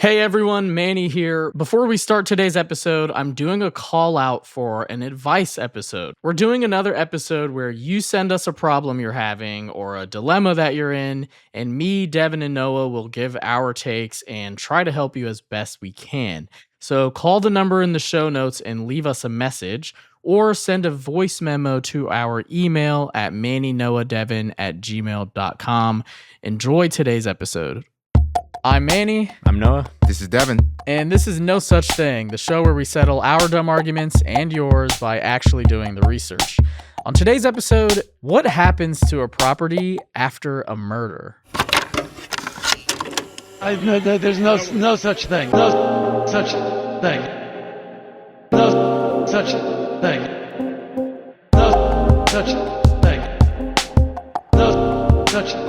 Hey everyone, Manny here. Before we start today's episode, I'm doing a call out for an advice episode. We're doing another episode where you send us a problem you're having or a dilemma that you're in, and me, Devin, and Noah will give our takes and try to help you as best we can. So call the number in the show notes and leave us a message, or send a voice memo to our email at mannynoahdevin@gmail.com. Enjoy today's episode. I'm Manny. I'm Noah. This is Devin. And this is No Such Thing, the show where we settle our dumb arguments and yours by actually doing the research. On today's episode, what happens to a property after a murder? There's no such thing. No such thing. No such thing. No such thing. No such thing.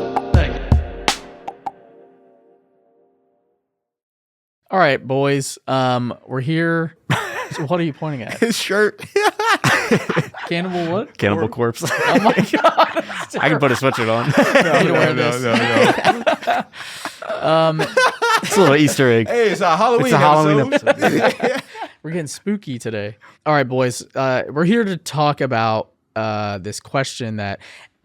All right, boys. We're here. So what are you pointing at? His shirt. Cannibal what? Cannibal Corpse. Oh my god! I can put a sweatshirt on. I need to wear this. It's a little Easter egg. Hey, it's a Halloween It's a Halloween episode. We're getting spooky today. All right, boys. We're here to talk about this question that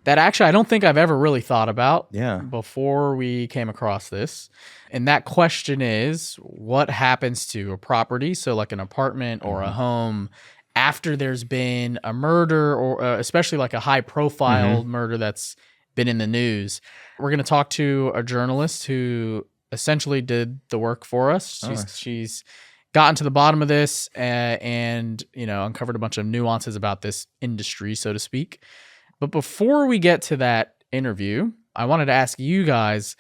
actually I don't think I've ever really thought about before we came across this. And that question is, what happens to a property, so like an apartment or a home, after there's been a murder or especially like a high-profile murder that's been in the news? We're going to talk to a journalist who essentially did the work for us. She's gotten to the bottom of this and uncovered a bunch of nuances about this industry, so to speak. But before we get to that interview, I wanted to ask you guys,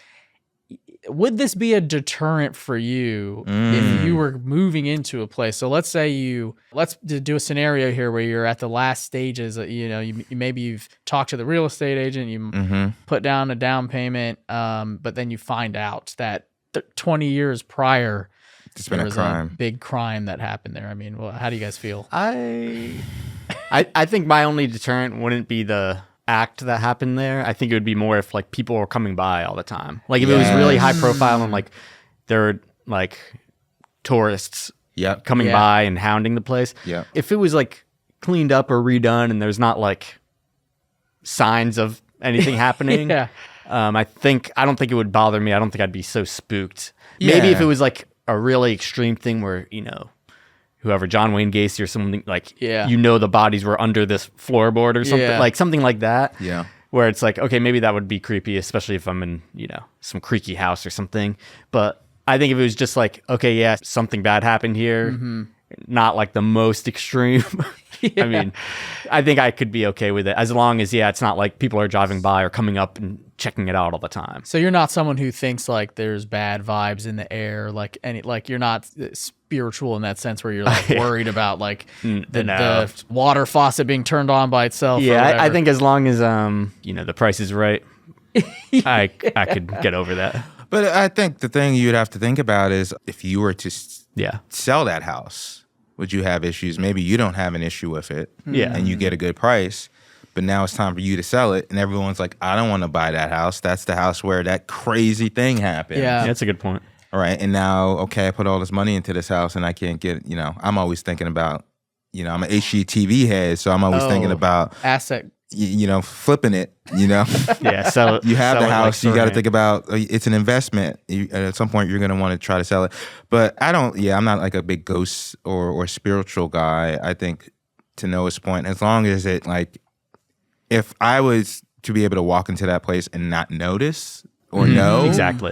would this be a deterrent for you if you were moving into a place? So let's say let's do a scenario here where you're at the last stages. Maybe you've talked to the real estate agent, you put down a down payment, but then you find out that 20 years prior, there was a big crime that happened there. I mean, well, how do you guys feel? I think my only deterrent wouldn't be the act that happened there. I think it would be more if like people were coming by all the time. Like if it was really high profile and like there were like tourists coming by and hounding the place. Yeah. If it was like cleaned up or redone and there's not like signs of anything happening, I don't think it would bother me. I don't think I'd be so spooked. Maybe if it was like a really extreme thing where, whoever, John Wayne Gacy or something, like, the bodies were under this floorboard or something, like something like that. Yeah. Where it's like, okay, maybe that would be creepy, especially if I'm in, some creaky house or something. But I think if it was just like, okay, something bad happened here, not like the most extreme. I mean, I think I could be okay with it as long as, it's not like people are driving by or coming up and checking it out all the time. So you're not someone who thinks like there's bad vibes in the air, like you're not spiritual in that sense where you're like worried about like the water faucet being turned on by itself. I think as long as the price is right, I could get over that. But I think the thing you'd have to think about is if you were to sell that house, would you have issues? Maybe you don't have an issue with it, and you get a good price. But now it's time for you to sell it, and everyone's like, I don't want to buy that house. That's the house where that crazy thing happened. Yeah, that's a good point. All right, and now, okay, I put all this money into this house, and I can't get, I'm always thinking about, I'm an HGTV head, so I'm always thinking about asset, flipping it, So you have the house, you got to think about, it's an investment. At some point, you're going to want to try to sell it. But I'm not like a big ghost or spiritual guy. I think, to Noah's point, as long as it, like, if I was to be able to walk into that place and not notice or know, exactly,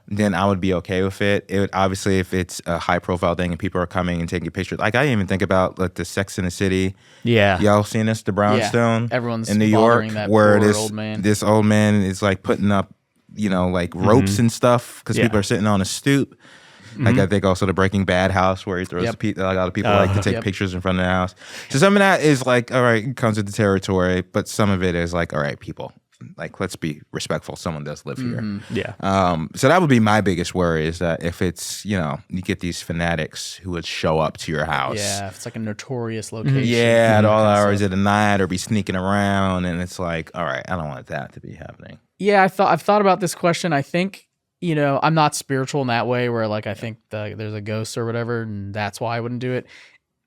then I would be okay with it. It would, obviously, if it's a high profile thing and people are coming and taking pictures, like I even think about like the Sex in the City. Yeah, y'all seen this? The brownstone. Everyone's in New York, that where poor this old man is like putting up, like ropes and stuff because people are sitting on a stoop. Like I think also the Breaking Bad house where he throws a lot of people like to take pictures in front of the house. So some of that is like, all right, it comes with the territory, but some of it is like, all right, people, like let's be respectful. Someone does live here. So that would be my biggest worry is that if it's, you get these fanatics who would show up to your house. Yeah, if it's like a notorious location. Yeah, at all hours of the night or be sneaking around and it's like, all right, I don't want that to be happening. Yeah, I've thought about this question. I think I'm not spiritual in that way where like I think there's a ghost or whatever, and that's why I wouldn't do it.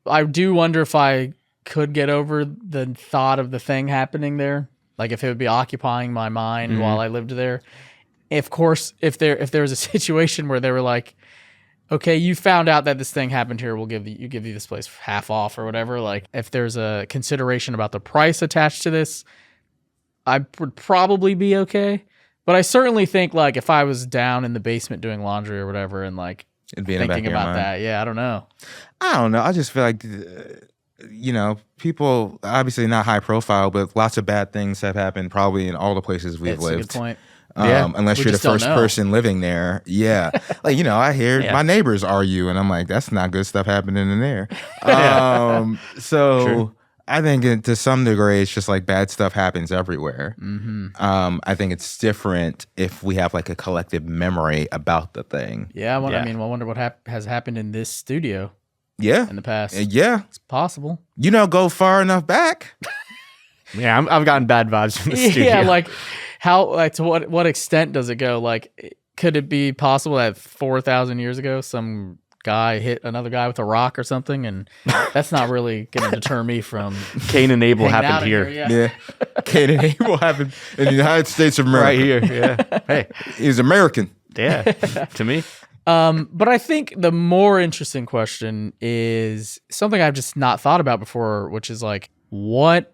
I do wonder if I could get over the thought of the thing happening there, like if it would be occupying my mind while I lived there. Of course, if there was a situation where they were like, okay, you found out that this thing happened here, we'll give you this place half off or whatever. Like if there's a consideration about the price attached to this, I would probably be okay. But I certainly think like if I was down in the basement doing laundry or whatever and like thinking about that, I don't know. I just feel like, people obviously not high profile, but lots of bad things have happened probably in all the places we've lived. That's a good point. Unless you're the first person living there. Yeah. Like, I hear my neighbors argue and I'm like, that's not good stuff happening in there. So true. I think to some degree, it's just like bad stuff happens everywhere. Mm-hmm. I think it's different if we have like a collective memory about the thing. Yeah. I wonder what has happened in this studio. Yeah. In the past. Yeah. It's possible. Go far enough back. Yeah. I've gotten bad vibes from the studio. Yeah. Like to what extent does it go? Like, could it be possible that 4,000 years ago, some guy hit another guy with a rock or something, and that's not really going to deter me from Cain and Abel happened here. Yeah. Cain and Abel happened in the United States of America. Right here. Yeah. Hey, he's American. Yeah. To me. But I think the more interesting question is something I've just not thought about before, which is like, what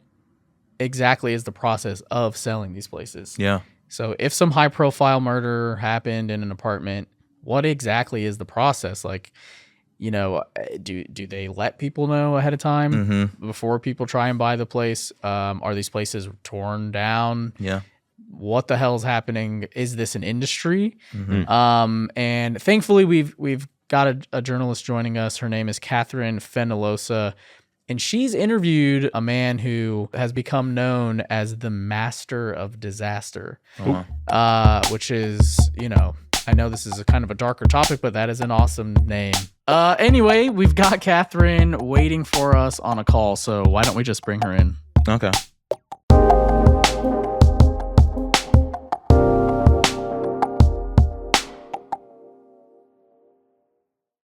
exactly is the process of selling these places? Yeah. So if some high profile murder happened in an apartment, what exactly is the process? Like, do they let people know ahead of time before people try and buy the place? Are these places torn down? Yeah. What the hell is happening? Is this an industry? Mm-hmm. And thankfully we've got a journalist joining us. Her name is Catherine Fenollosa. And she's interviewed a man who has become known as the Master of Disaster, which is, I know this is a kind of a darker topic, but that is an awesome name. Anyway, we've got Catherine waiting for us on a call, so why don't we just bring her in? Okay.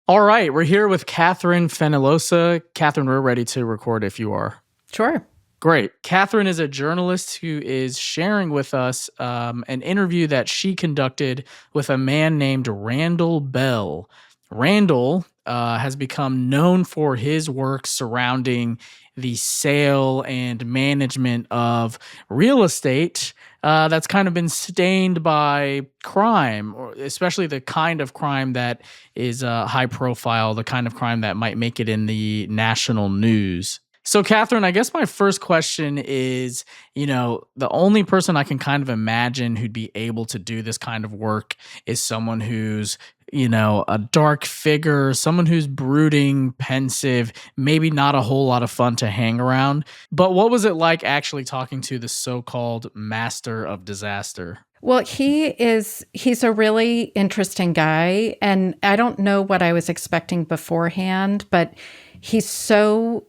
All right, we're here with Catherine Fenollosa. Catherine, we're ready to record if you are. Sure. Great. Catherine is a journalist who is sharing with us an interview that she conducted with a man named Randall Bell. Randall has become known for his work surrounding the sale and management of real estate that's kind of been stained by crime, or especially the kind of crime that is high profile, the kind of crime that might make it in the national news. So, Catherine, I guess my first question is, the only person I can kind of imagine who'd be able to do this kind of work is someone who's, a dark figure, someone who's brooding, pensive, maybe not a whole lot of fun to hang around. But what was it like actually talking to the so-called Master of Disaster? Well, he's a really interesting guy, and I don't know what I was expecting beforehand, but he's so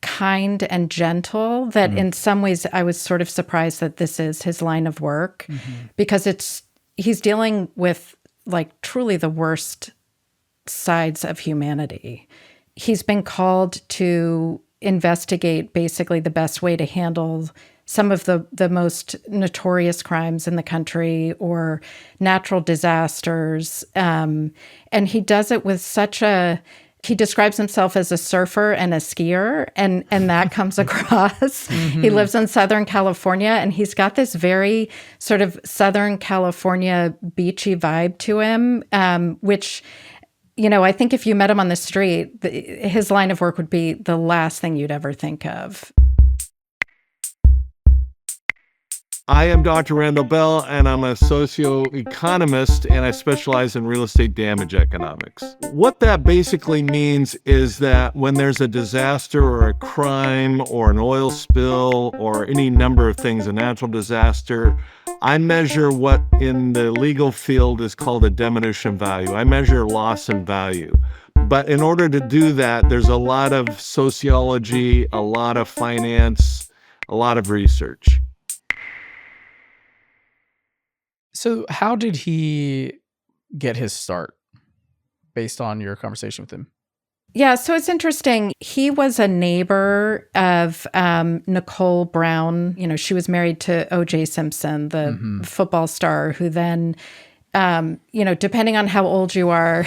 kind and gentle that in some ways I was sort of surprised that this is his line of work, because he's dealing with like truly the worst sides of humanity. He's been called to investigate basically the best way to handle some of the most notorious crimes in the country or natural disasters. And he does it with he describes himself as a surfer and a skier, and that comes across. He lives in Southern California, and he's got this very sort of Southern California beachy vibe to him, which, I think if you met him on the street, his line of work would be the last thing you'd ever think of. I am Dr. Randall Bell, and I'm a socioeconomist, and I specialize in real estate damage economics. What that basically means is that when there's a disaster or a crime or an oil spill or any number of things, a natural disaster, I measure what in the legal field is called a diminution value. I measure loss in value. But in order to do that, there's a lot of sociology, a lot of finance, a lot of research. So how did he get his start based on your conversation with him? Yeah, so it's interesting. He was a neighbor of Nicole Brown. You know, she was married to O.J. Simpson, the football star, who then, depending on how old you are,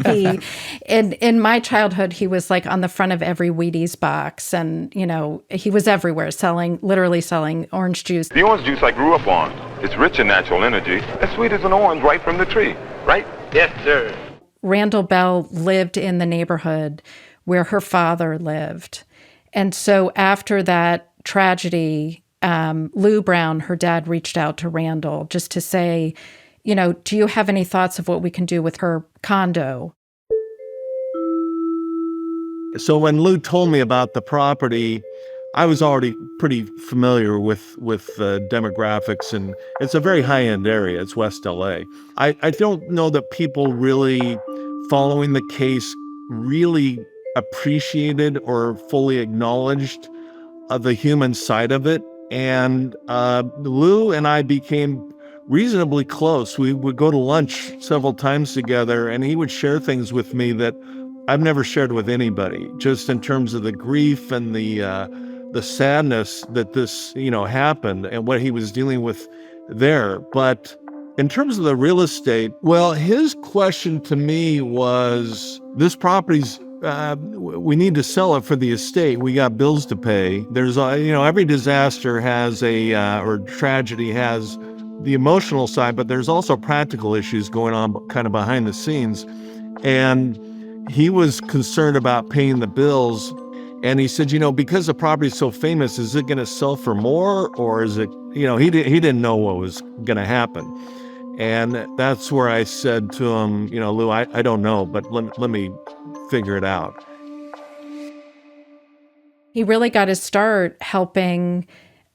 in my childhood, he was like on the front of every Wheaties box. And, he was everywhere literally selling orange juice. The orange juice I grew up on, it's rich in natural energy, as sweet as an orange right from the tree, right? Yes, sir. Randall Bell lived in the neighborhood where her father lived. And so after that tragedy, Lou Brown, her dad, reached out to Randall just to say, do you have any thoughts of what we can do with her condo? So when Lou told me about the property, I was already pretty familiar with demographics, and it's a very high-end area. It's West LA. I don't know that people really following the case really appreciated or fully acknowledged the human side of it. And Lou and I became reasonably close. We would go to lunch several times together, and he would share things with me that I've never shared with anybody, just in terms of the grief and the sadness that this, happened and what he was dealing with there. But in terms of the real estate, well, his question to me was, this property's, we need to sell it for the estate. We got bills to pay. There's, every disaster has or tragedy has the emotional side, but there's also practical issues going on kind of behind the scenes. And he was concerned about paying the bills. And he said, because the property is so famous, is it going to sell for more, or is it, he didn't know what was going to happen. And that's where I said to him, Lou, I don't know, but let me figure it out. He really got his start helping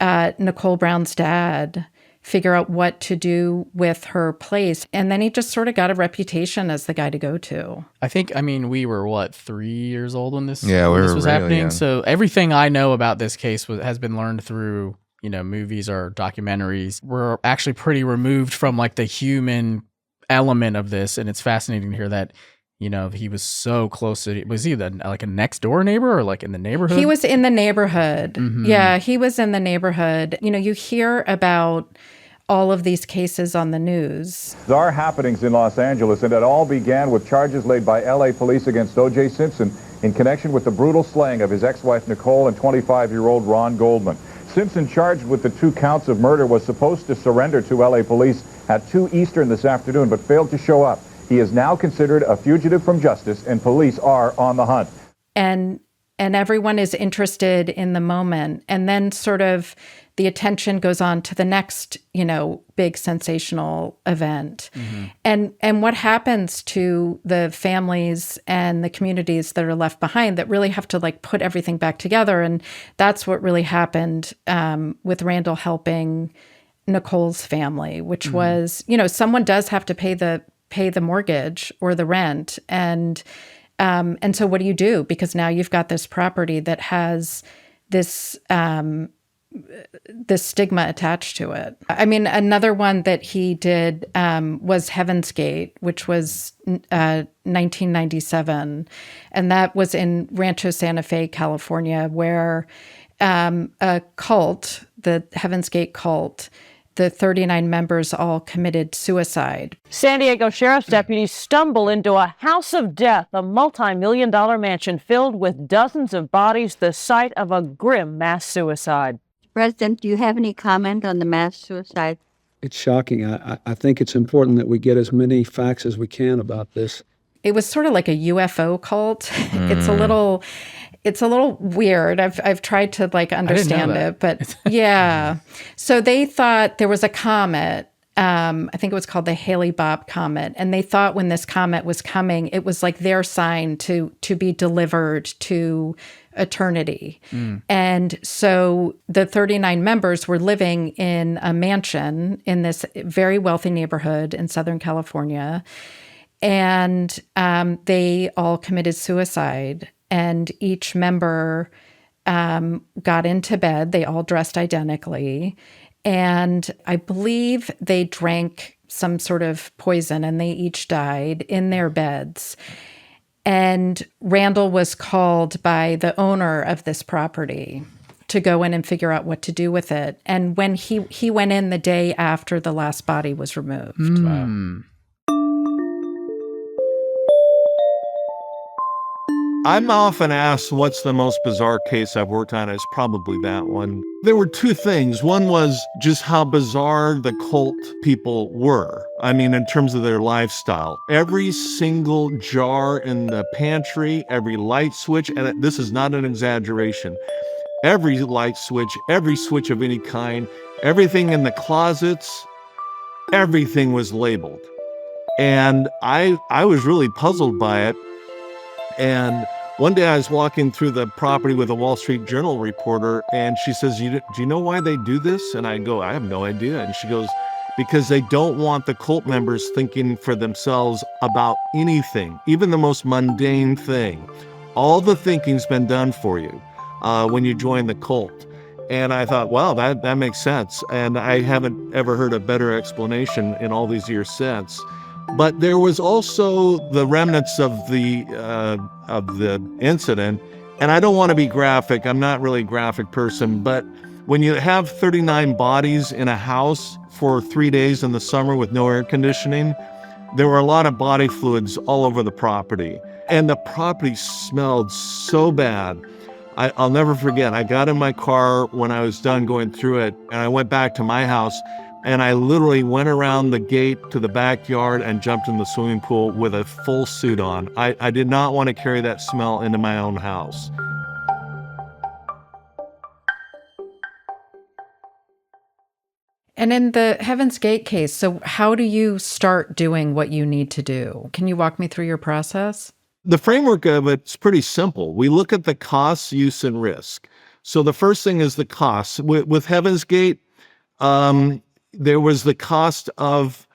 Nicole Brown's dad figure out what to do with her place. And then he just sort of got a reputation as the guy to go to. We were 3 years old when this, yeah, this was happening. Young. So everything I know about this case has been learned through, movies or documentaries. We're actually pretty removed from like the human element of this. And it's fascinating to hear that, he was so close to, was he like a next door neighbor or like in the neighborhood? He was in the neighborhood. Mm-hmm. Yeah, he was in the neighborhood. You hear about all of these cases on the news. There are happenings in Los Angeles, and it all began with charges laid by L.A. police against O.J. Simpson in connection with the brutal slaying of his ex-wife Nicole and 25-year-old Ron Goldman. Simpson, charged with the 2 counts of murder, was supposed to surrender to L.A. police at 2 Eastern this afternoon, but failed to show up. He is now considered a fugitive from justice, and police are on the hunt. And everyone is interested in the moment. And then sort of the attention goes on to the next, big sensational event. Mm-hmm. And what happens to the families and the communities that are left behind that really have to like put everything back together. And that's what really happened with Randall helping Nicole's family, which mm-hmm. was, someone does have to pay the mortgage or the rent. And so what do you do? Because now you've got this property that has this stigma attached to it. Another one that he did was Heaven's Gate, which was 1997. And that was in Rancho Santa Fe, California, where a cult, the Heaven's Gate cult, the 39 members all committed suicide. San Diego Sheriff's deputies stumble into a house of death, a multi-million-dollar mansion filled with dozens of bodies, the site of a grim mass suicide. President, do you have any comment on the mass suicide? It's shocking. I think it's important that we get as many facts as we can about this. It was sort of like a UFO cult. It's a little weird. I've tried to like understand it, but yeah. So they thought there was a comet. I think it was called the Hale-Bopp comet, and they thought when this comet was coming, it was like their sign to be delivered to eternity. And so the 39 members were living in a mansion in this very wealthy neighborhood in Southern California, and they all committed suicide. And each member got into bed. They all dressed identically. And I believe they drank some sort of poison, and they each died in their beds. And Randall was called by the owner of this property to go in and figure out what to do with it. And when he went in the day after the last body was removed. Mm. I'm often asked what's the most bizarre case I've worked on. It's probably that one. There were two things. One was just how bizarre the cult people were. I mean, in terms of their lifestyle. Every single jar in the pantry, every light switch, and this is not an exaggeration, every light switch, every switch of any kind, everything in the closets, everything was labeled. And I was really puzzled by it. And one day I was walking through the property with a Wall Street Journal reporter, and she says, do you know why they do this? And I go, I have no idea. And she goes, because they don't want the cult members thinking for themselves about anything, even the most mundane thing. All the thinking's been done for you when you join the cult. And I thought, wow, that makes sense. And I haven't ever heard a better explanation in all these years since. But there was also the remnants of the incident. And I don't want to be graphic. I'm not really a graphic person. But when you have 39 bodies in a house for 3 days in the summer with no air conditioning, there were a lot of body fluids all over the property. And the property smelled so bad. I'll never forget. I got in my car when I was done going through it, and I went back to my house. And I literally went around the gate to the backyard and jumped in the swimming pool with a full suit on. I did not want to carry that smell into my own house. And in the Heaven's Gate case, so how do you start doing what you need to do? Can you walk me through your process? The framework of it's pretty simple. We look at the costs, use, and risk. So the first thing is the costs. With Heaven's Gate, there was the cost of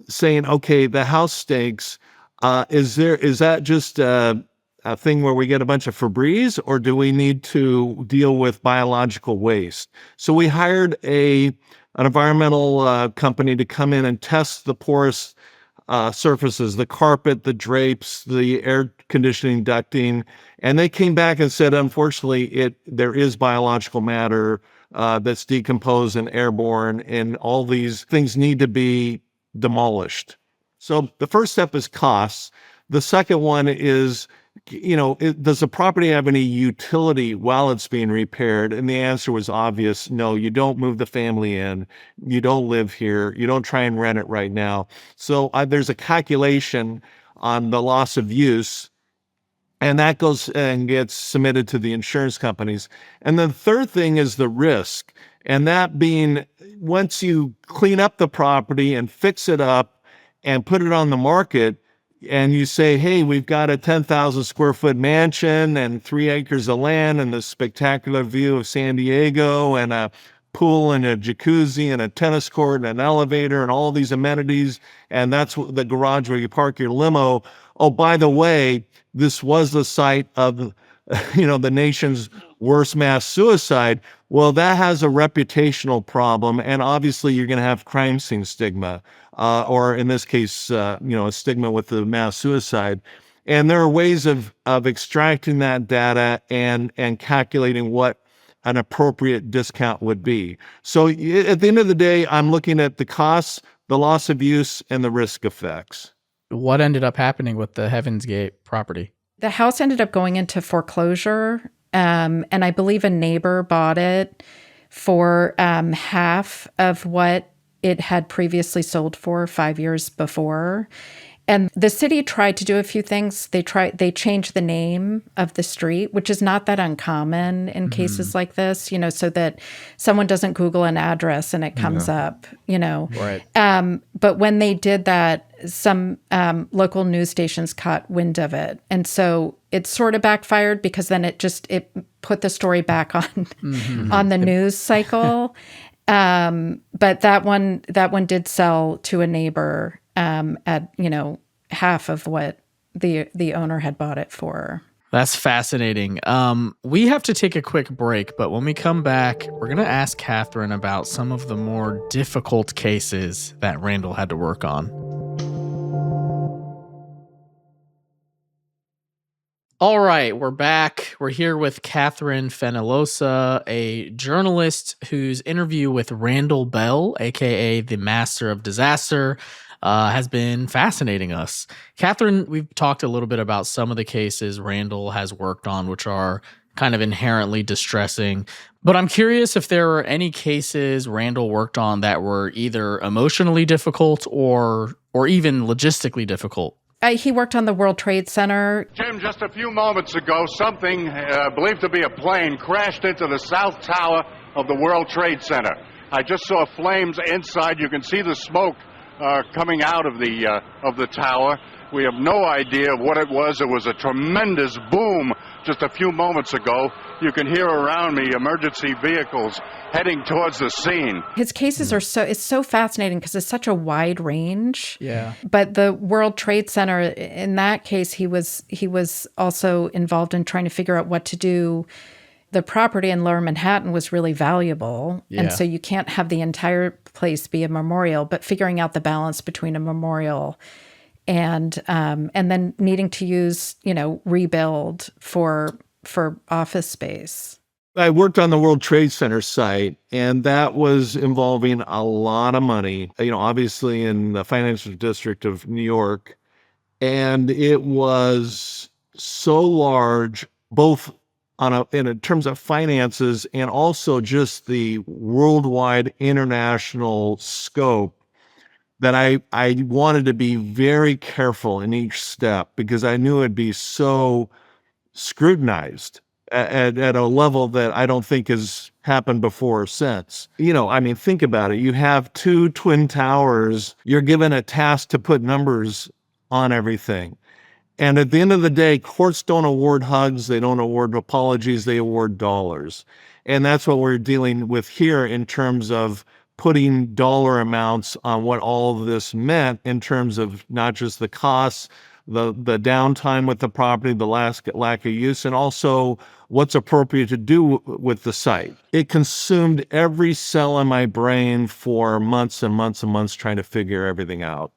saying, okay, the house stinks. Is that just a thing where we get a bunch of Febreze, or do we need to deal with biological waste? So we hired an environmental company to come in and test the porous surfaces, the carpet, the drapes, the air conditioning ducting, and they came back and said, unfortunately, there is biological matter that's decomposed and airborne, and all these things need to be demolished. So the first step is costs. The second one is, does the property have any utility while it's being repaired? And the answer was obvious. No, you don't move the family in. You don't live here. You don't try and rent it right now. So there's a calculation on the loss of use, and that goes and gets submitted to the insurance companies. And the third thing is the risk. And that being, once you clean up the property and fix it up and put it on the market, and you say, hey, we've got a 10,000 square foot mansion and 3 acres of land and this spectacular view of San Diego and a pool and a jacuzzi and a tennis court and an elevator and all these amenities, and that's the garage where you park your limo. Oh, by the way, this was the site of, the nation's worst mass suicide. Well, that has a reputational problem, and obviously you're going to have crime scene stigma, or in this case, a stigma with the mass suicide. And there are ways of extracting that data and calculating what an appropriate discount would be. So at the end of the day, I'm looking at the costs, the loss of use, and the risk effects. What ended up happening with the Heaven's Gate property? The house ended up going into foreclosure, and I believe a neighbor bought it for half of what it had previously sold for 5 years before. And the city tried to do a few things. They changed the name of the street, which is not that uncommon in cases like this, so that someone doesn't Google an address and it comes up, Right. But when they did that, some local news stations caught wind of it. And so it sort of backfired, because then it put the story back on on the news cycle. But that one did sell to a neighbor at half of what the owner had bought it for. That's fascinating. We have to take a quick break, but when we come back, we're going to ask Catherine about some of the more difficult cases that Randall had to work on. All right, we're back. We're here with Catherine Fenollosa, a journalist whose interview with Randall Bell, A.K.A. the Master of Disaster, has been fascinating us. Catherine, we've talked a little bit about some of the cases Randall has worked on, which are kind of inherently distressing. But I'm curious if there were any cases Randall worked on that were either emotionally difficult or even logistically difficult. He worked on the World Trade Center. Jim, just a few moments ago, something believed to be a plane crashed into the south tower of the World Trade Center. I just saw flames inside. You can see the smoke coming out of the tower. We have no idea what it was. It was a tremendous boom just a few moments ago. You can hear around me emergency vehicles heading towards the scene. His cases it's so fascinating because it's such a wide range. Yeah. But the World Trade Center, in that case, he was also involved in trying to figure out what to do. The property in Lower Manhattan was really valuable. Yeah. And so you can't have the entire place be a memorial, but figuring out the balance between a memorial and then needing to use, rebuild for office space. I worked on the World Trade Center site, and that was involving a lot of money, obviously in the financial district of New York. And it was so large, both in terms of finances and also just the worldwide international scope, that I wanted to be very careful in each step because I knew it'd be so scrutinized at a level that I don't think has happened before or since. Think about it. You have two twin towers. You're given a task to put numbers on everything. And at the end of the day, courts don't award hugs. They don't award apologies. They award dollars. And that's what we're dealing with here in terms of putting dollar amounts on what all of this meant in terms of not just the costs, the downtime with the property, the lack of use, and also what's appropriate to do with the site. It consumed every cell in my brain for months and months and months trying to figure everything out.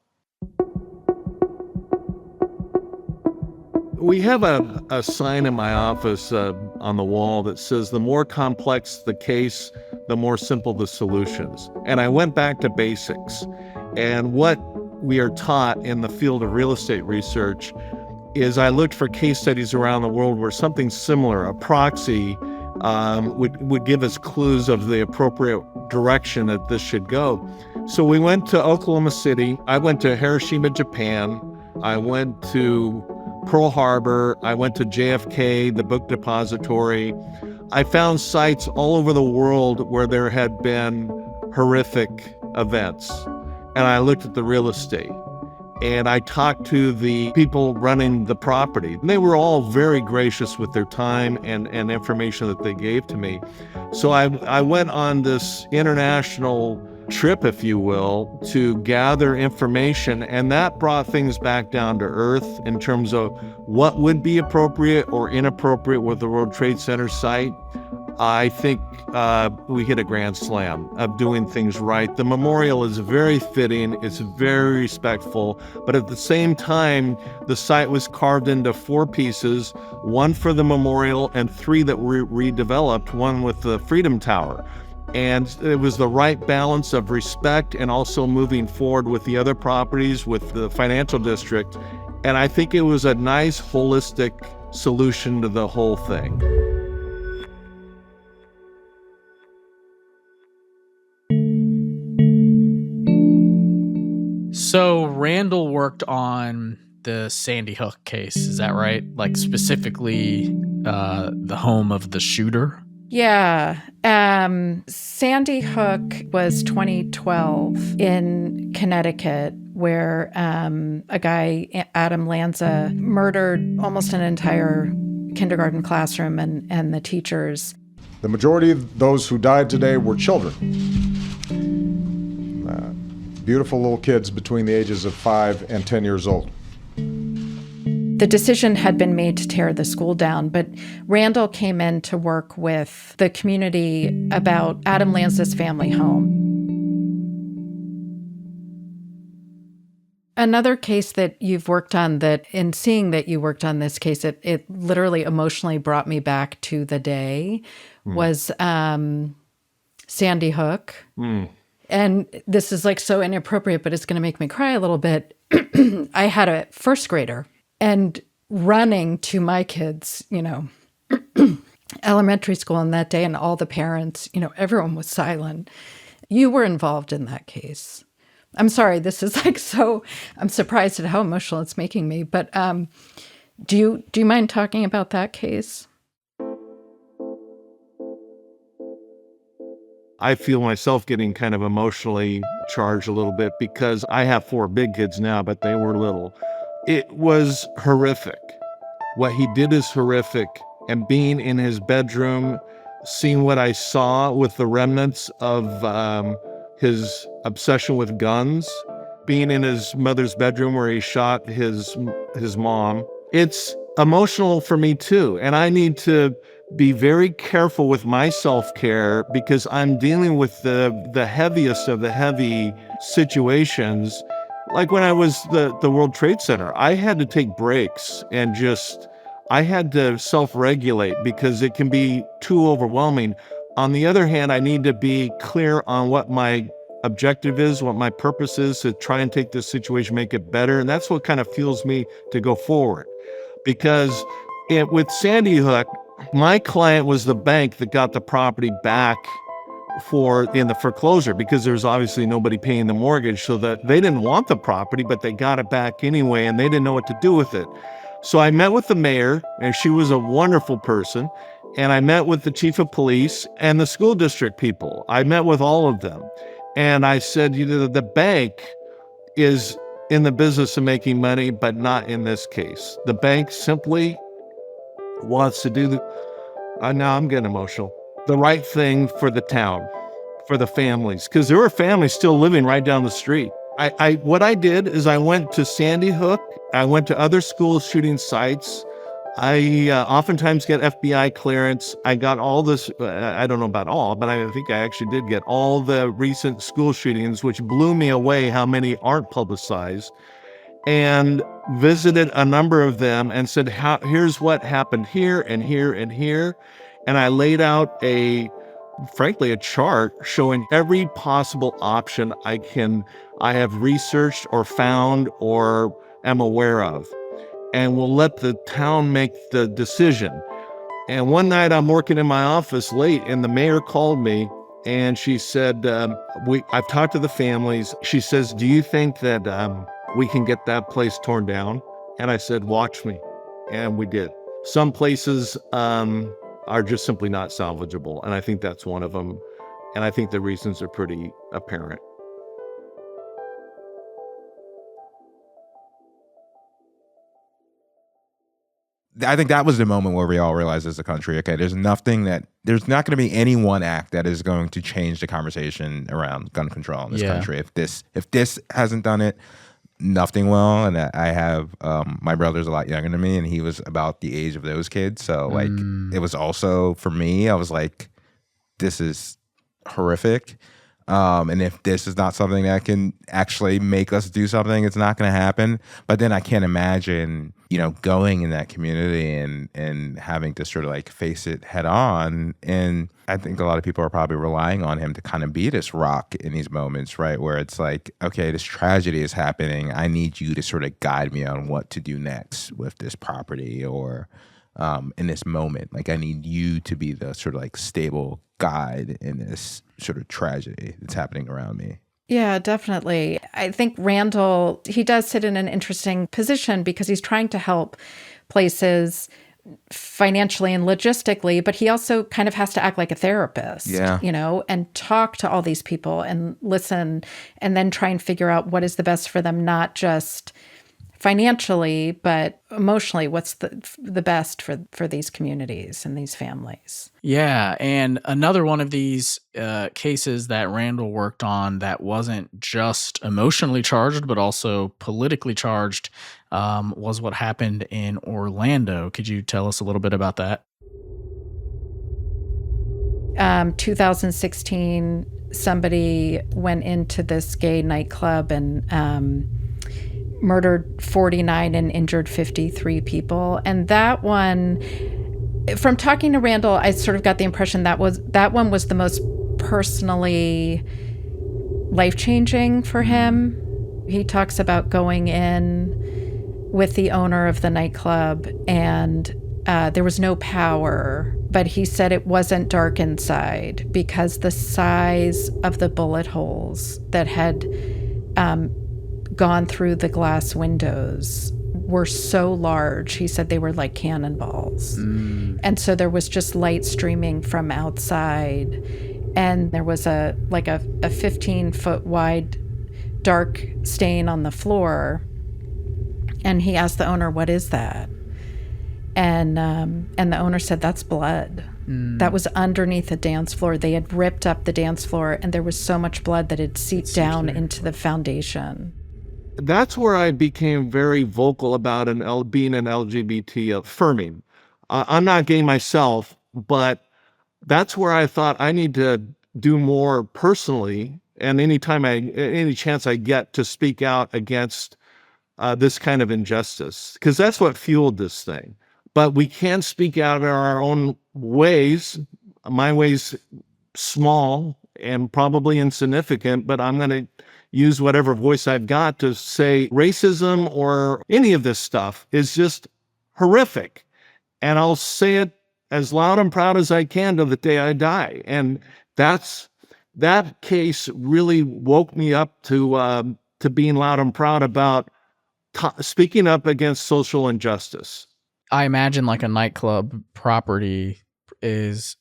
We have a sign in my office on the wall that says, the more complex the case, the more simple the solutions. And I went back to basics. And what we are taught in the field of real estate research is I looked for case studies around the world where something similar, a proxy, would give us clues of the appropriate direction that this should go. So we went to Oklahoma City. I went to Hiroshima, Japan. I went to Pearl Harbor. I went to JFK, the book depository. I found sites all over the world where there had been horrific events. And I looked at the real estate. And I talked to the people running the property. And they were all very gracious with their time and information that they gave to me. So I went on this international trip, if you will, to gather information, and that brought things back down to earth in terms of what would be appropriate or inappropriate with the World Trade Center site. I think we hit a grand slam of doing things right. The memorial is very fitting, it's very respectful, but at the same time, the site was carved into 4 pieces, 1 for the memorial and 3 that were redeveloped, 1 with the Freedom Tower. And it was the right balance of respect and also moving forward with the other properties, with the financial district. And I think it was a nice holistic solution to the whole thing. So Randall worked on the Sandy Hook case, is that right? Like specifically the home of the shooter? Yeah. Sandy Hook was 2012 in Connecticut, where a guy, Adam Lanza, murdered almost an entire kindergarten classroom and the teachers. The majority of those who died today were children. Beautiful little kids between the ages of 5 and 10 years old. the decision had been made to tear the school down, but Randall came in to work with the community about Adam Lanza's family home. Another case that you've worked on, that in seeing that you worked on this case, it literally emotionally brought me back to the day, was Sandy Hook. And this is like so inappropriate, but it's going to make me cry a little bit. I had a first grader and running to my kids, elementary school on that day, and all the parents, everyone was silent. You were involved in that case. I'm sorry, this is like so, I'm surprised at how emotional it's making me, but do you mind talking about that case? I feel myself getting kind of emotionally charged a little bit because I have 4 big kids now, but they were little. It was horrific. What he did is horrific. And being in his bedroom, seeing what I saw with the remnants of his obsession with guns, being in his mother's bedroom where he shot his mom, it's emotional for me too. And I need to be very careful with my self-care because I'm dealing with the heaviest of the heavy situations. Like when I was the World Trade Center, I had to take breaks and I had to self-regulate because it can be too overwhelming. On the other hand, I need to be clear on what my objective is, what my purpose is, to try and take this situation, make it better. And that's what kind of fuels me to go forward. Because with Sandy Hook, my client was the bank that got the property back in the foreclosure because there's obviously nobody paying the mortgage, so that they didn't want the property, but they got it back anyway, and they didn't know what to do with it. So I met with the mayor, and she was a wonderful person, and I met with the chief of police and the school district people. I met with all of them, and I said, the bank is in the business of making money, but not in this case. The bank simply wants to do now I'm getting emotional, the right thing for the town, for the families, because there were families still living right down the street. What I did is I went to Sandy Hook, I went to other school shooting sites. I oftentimes get FBI clearance. I got all this, I don't know about all, but I think I actually did get all the recent school shootings, which blew me away how many aren't publicized, and visited a number of them and said, here's what happened here and here and here. And I laid out frankly, a chart showing every possible option I have researched or found or am aware of. And we'll let the town make the decision. And one night I'm working in my office late, and the mayor called me, and she said, I've talked to the families. She says, do you think that we can get that place torn down? And I said, watch me. And we did. Some places are just simply not salvageable. And I think that's one of them. And I think the reasons are pretty apparent. I think that was the moment where we all realized as a country, okay, there's not going to be any one act that is going to change the conversation around gun control in this country. If this hasn't done it, nothing will. And I have my brother's a lot younger than me, and he was about the age of those kids. So like it was also for me, I was like, this is horrific. And if this is not something that can actually make us do something, it's not going to happen. But then I can't imagine, going in that community and having to sort of like face it head on. And I think a lot of people are probably relying on him to kind of be this rock in these moments, right? Where it's like, okay, this tragedy is happening. I need you to sort of guide me on what to do next with this property or in this moment. Like, I need you to be the sort of like stable guide in this sort of tragedy that's happening around me. Yeah, definitely. I think Randall, he does sit in an interesting position because he's trying to help places financially and logistically, but he also kind of has to act like a therapist, and talk to all these people and listen and then try and figure out what is the best for them, not just financially, but emotionally, what's the best for these communities and these families. Yeah, and another one of these cases that Randall worked on that wasn't just emotionally charged, but also politically charged, was what happened in Orlando. Could you tell us a little bit about that? 2016, somebody went into this gay nightclub and murdered 49 and injured 53 people. And that one, from talking to Randall, I sort of got the impression that one was the most personally life-changing for him. He talks about going in with the owner of the nightclub and there was no power, but he said it wasn't dark inside because the size of the bullet holes that had gone through the glass windows were so large. He said they were like cannonballs. And so there was just light streaming from outside. And there was a 15-foot wide dark stain on the floor. And he asked the owner, "What is that?" And the owner said, "That's blood." That was underneath the dance floor. They had ripped up the dance floor, and there was so much blood that it seeped down into the foundation. That's where I became very vocal about being an LGBT affirming. I'm not gay myself, but that's where I thought I need to do more personally. And any chance I get to speak out against this kind of injustice, because that's what fueled this thing. But we can speak out in our own ways. My way's small and probably insignificant, but I'm going to use whatever voice I've got to say racism or any of this stuff is just horrific. And I'll say it as loud and proud as I can till the day I die. And that case really woke me up to being loud and proud about speaking up against social injustice. I imagine like a nightclub property is,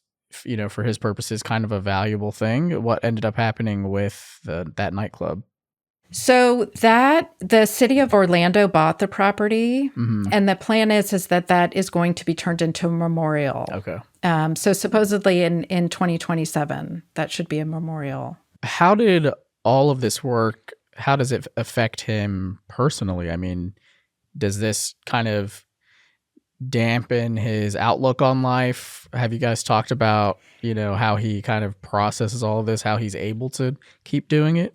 for his purposes, kind of a valuable thing. What ended up happening with that nightclub? So the city of Orlando bought the property, and the plan is that is going to be turned into a memorial. Okay. So supposedly in 2027, that should be a memorial. How did all of this work? How does it affect him personally? I mean, does this kind of dampen his outlook on life? Have you guys talked about, how he kind of processes all of this, how he's able to keep doing it?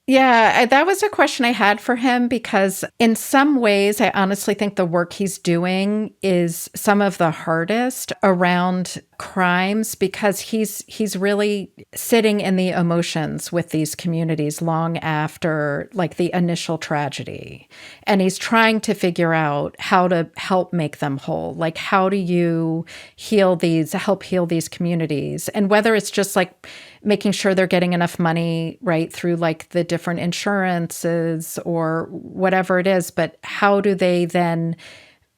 Yeah, that was a question I had for him because in some ways, I honestly think the work he's doing is some of the hardest around crimes because he's really sitting in the emotions with these communities long after like the initial tragedy. And he's trying to figure out how to help make them whole. Like, how do you help heal these communities? And whether it's just like making sure they're getting enough money, right, through like the different insurances or whatever it is, but how do they then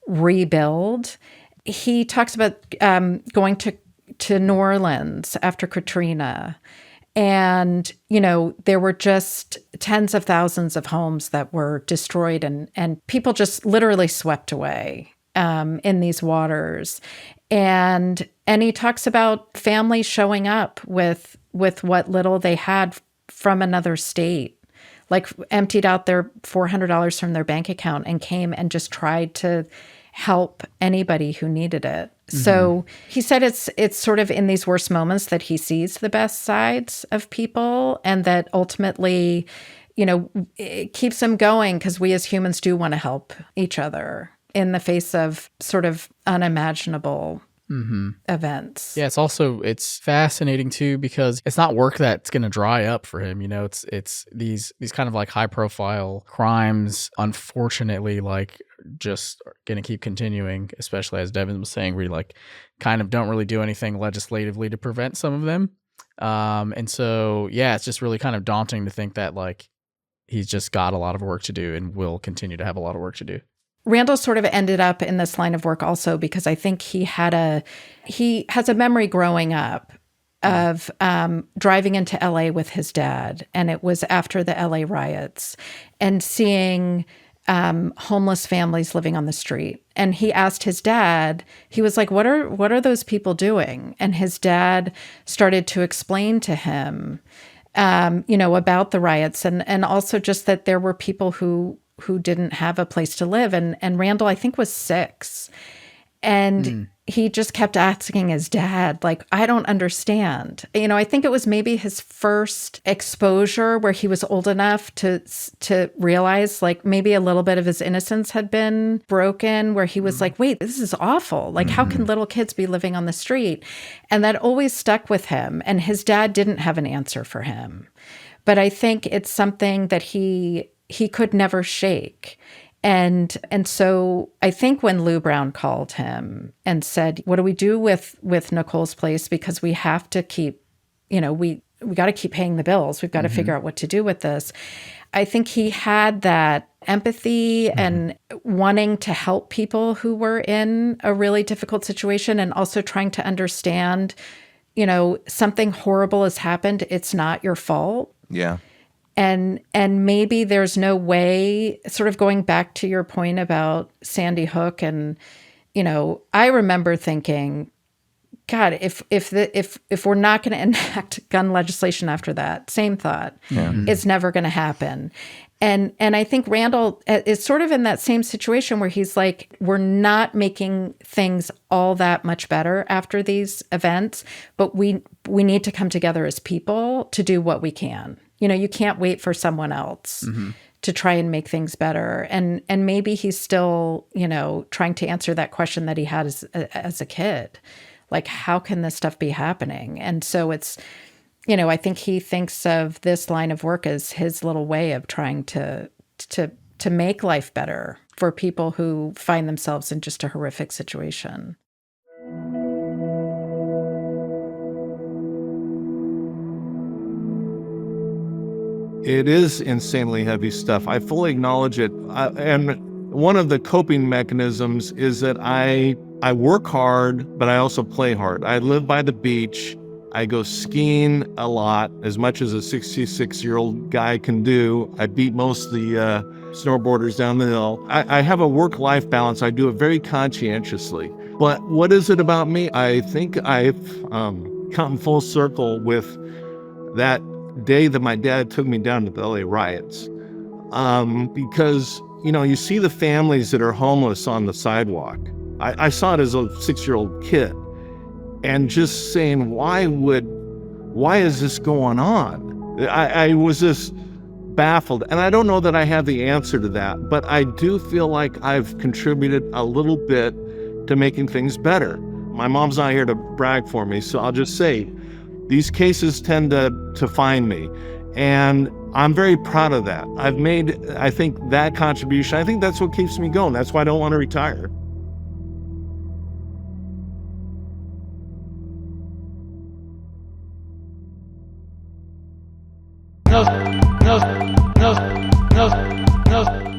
rebuild? He talks about going to New Orleans after Katrina. And, there were just tens of thousands of homes that were destroyed and people just literally swept away in these waters. And he talks about families showing up with what little they had from another state, like emptied out their $400 from their bank account and came and just tried to help anybody who needed it. So he said it's sort of in these worst moments that he sees the best sides of people, and that ultimately, it keeps him going because we as humans do want to help each other in the face of sort of unimaginable events. Yeah, it's fascinating too because it's not work that's going to dry up for him. It's these kind of like high profile crimes, unfortunately, like just going to keep continuing, especially as Devin was saying, we like kind of don't really do anything legislatively to prevent some of them. And so, yeah, it's just really kind of daunting to think that like he's just got a lot of work to do and will continue to have a lot of work to do. Randall sort of ended up in this line of work also because I think he has a memory growing up of driving into LA with his dad. And it was after the LA riots and seeing homeless families living on the street. And he asked his dad, he was like, what are those people doing? And his dad started to explain to him, about the riots and also just that there were people who didn't have a place to live. And Randall, I think, was 6. And he just kept asking his dad, like, I don't understand. I think it was maybe his first exposure where he was old enough to realize, like, maybe a little bit of his innocence had been broken, where he was like, wait, this is awful. Like, how can little kids be living on the street? And that always stuck with him. And his dad didn't have an answer for him. But I think it's something that he could never shake. And so I think when Lou Brown called him and said, what do we do with Nicole's place? Because we have to keep, we got to keep paying the bills. We've got to figure out what to do with this. I think he had that empathy and wanting to help people who were in a really difficult situation, and also trying to understand, something horrible has happened. It's not your fault. Yeah. And maybe there's no way, sort of going back to your point about Sandy Hook, and I remember thinking, God, if we're not going to enact gun legislation after that, same thought, it's never going to happen. And I think Randall is sort of in that same situation where he's like, we're not making things all that much better after these events, but we need to come together as people to do what we can. You can't wait for someone else to try and make things better. And maybe he's still, trying to answer that question that he had as a kid. Like, how can this stuff be happening? And so it's, I think he thinks of this line of work as his little way of trying to make life better for people who find themselves in just a horrific situation. It is insanely heavy stuff. I fully acknowledge it. And one of the coping mechanisms is that I work hard, but I also play hard. I live by the beach. I go skiing a lot, as much as a 66-year-old guy can do. I beat most of the snowboarders down the hill. I have a work-life balance. I do it very conscientiously. But what is it about me? I think I've come full circle with that day that my dad took me down to the LA riots. Because, you see the families that are homeless on the sidewalk. I saw it as a 6-year-old kid, and just saying, why is this going on? I was just baffled. And I don't know that I have the answer to that, but I do feel like I've contributed a little bit to making things better. My mom's not here to brag for me, so I'll just say, these cases tend to find me, and I'm very proud of that. I've made, I think, that contribution. I think that's what keeps me going. That's why I don't want to retire.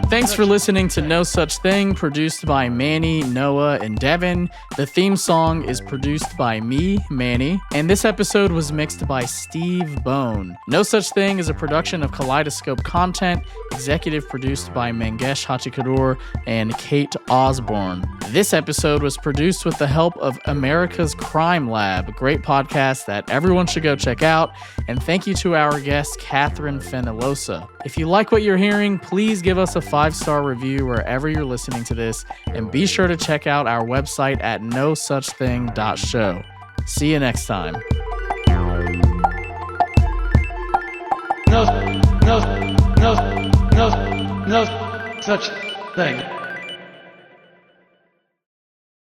Thanks for listening to No Such Thing, produced by Manny, Noah, and Devin. The theme song is produced by me, Manny, and this episode was mixed by Steve Bone. No Such Thing is a production of Kaleidoscope Content, executive produced by Mangesh Hachikador and Kate Osborne. This episode was produced with the help of America's Crime Lab, a great podcast that everyone should go check out, and thank you to our guest, Catherine Fenollosa. If you like what you're hearing, please give us a 5-star review wherever you're listening to this, and be sure to check out our website at nosuchthing.show. See you next time. No such thing.